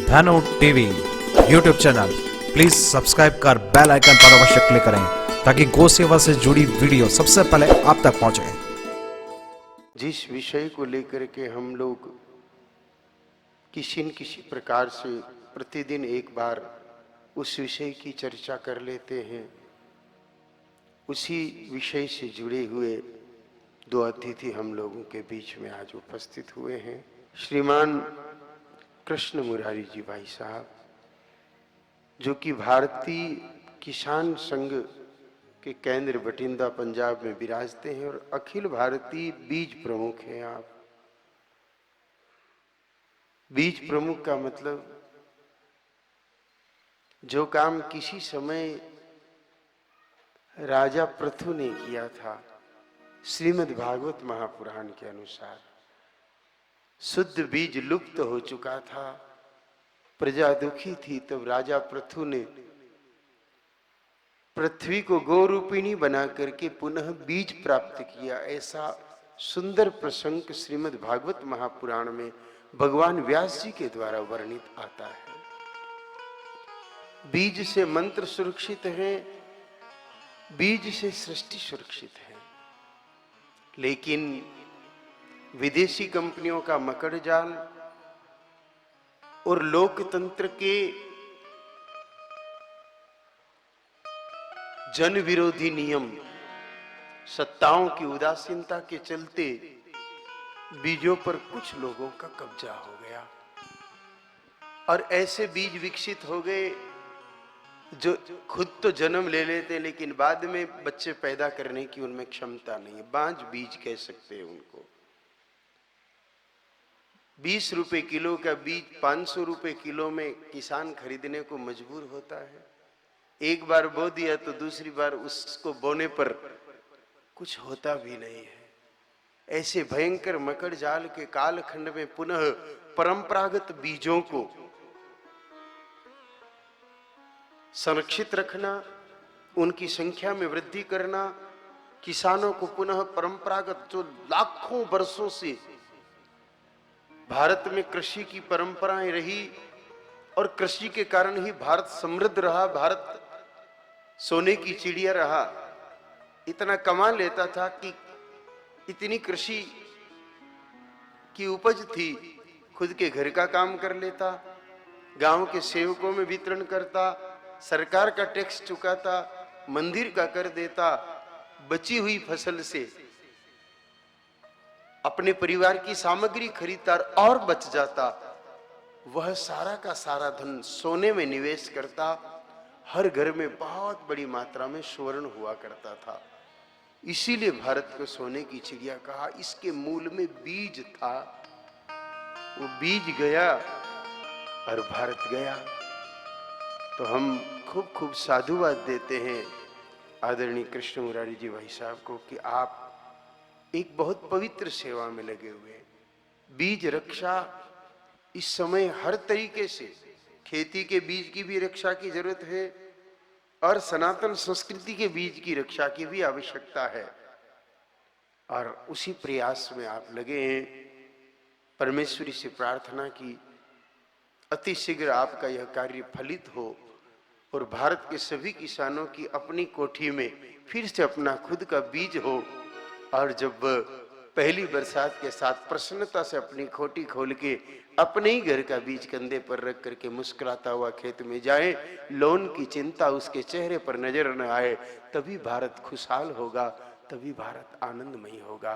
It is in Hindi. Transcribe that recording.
धनु TV YouTube channel please subscribe कर बेल आइकन पर अवश्य क्लिक करें ताकि गौ सेवा से जुड़ी वीडियो सबसे पहले आप तक पहुंचे। जिस विषय को लेकर के हम लोग किसी न किसी प्रकार से प्रतिदिन एक बार उस विषय की चर्चा कर लेते हैं, उसी विषय से जुड़े हुए दो अतिथि हम लोगों के बीच में आज उपस्थित हुए हैं। श्रीमान कृष्ण मुरारी जी भाई साहब, जो कि भारतीय किसान संघ के केंद्र बठिंडा पंजाब में विराजते हैं और अखिल भारतीय बीज प्रमुख हैं। आप बीज प्रमुख का मतलब जो काम किसी समय राजा पृथु ने किया था, श्रीमद् भागवत महापुराण के अनुसार शुद्ध बीज लुप्त हो चुका था, प्रजा दुखी थी, तब राजा पृथु ने पृथ्वी को गौरूपिणी बना करके पुनः बीज प्राप्त किया। ऐसा सुंदर प्रसंग श्रीमद् भागवत महापुराण में भगवान व्यास जी के द्वारा वर्णित आता है। बीज से मंत्र सुरक्षित है, बीज से सृष्टि सुरक्षित है, लेकिन विदेशी कंपनियों का मकड़ जाल और लोकतंत्र के जन विरोधी नियम, सत्ताओं की उदासीनता के चलते बीजों पर कुछ लोगों का कब्जा हो गया और ऐसे बीज विकसित हो गए जो खुद तो जन्म ले लेते लेकिन बाद में बच्चे पैदा करने की उनमें क्षमता नहीं है। बांझ बीज कह सकते हैं उनको। 20 रुपए किलो का बीज 500 रुपए किलो में किसान खरीदने को मजबूर होता है। एक बार बो दिया तो दूसरी बार उसको बोने पर कुछ होता भी नहीं है। ऐसे भयंकर मकड़ जाल के कालखंड में पुनः परंपरागत बीजों को संरक्षित रखना, उनकी संख्या में वृद्धि करना, किसानों को पुनः परंपरागत जो लाखों वर्षों से भारत में कृषि की परंपराएं रही और कृषि के कारण ही भारत समृद्ध रहा, भारत सोने की चिड़िया रहा। इतना कमा लेता था कि इतनी कृषि की उपज थी, खुद के घर का काम कर लेता, गांव के सेवकों में वितरण करता, सरकार का टैक्स चुकाता, मंदिर का कर देता, बची हुई फसल से अपने परिवार की सामग्री खरीदता और बच जाता, वह सारा का सारा धन सोने में निवेश करता। हर घर में बहुत बड़ी मात्रा में स्वर्ण हुआ करता था, इसीलिए भारत को सोने की चिड़िया कहा। इसके मूल में बीज था, वो बीज गया और भारत गया। तो हम खूब खूब साधुवाद देते हैं आदरणीय कृष्ण मुरारी जी भाई साहब को कि आप एक बहुत पवित्र सेवा में लगे हुए हैं। बीज रक्षा इस समय हर तरीके से, खेती के बीज की भी रक्षा की जरूरत है और सनातन संस्कृति के बीज की रक्षा की भी आवश्यकता है, और उसी प्रयास में आप लगे हैं। परमेश्वरी से प्रार्थना की अति शीघ्र आपका यह कार्य फलित हो और भारत के सभी किसानों की अपनी कोठी में फिर से अपना खुद का बीज हो, और जब पहली बरसात के साथ प्रसन्नता से अपनी खोटी खोल के अपने ही घर का बीज कंधे पर रख करके मुस्कुराता हुआ खेत में जाए, लोन की चिंता उसके चेहरे पर नजर न आए, तभी भारत खुशहाल होगा, तभी भारत आनंदमयी होगा।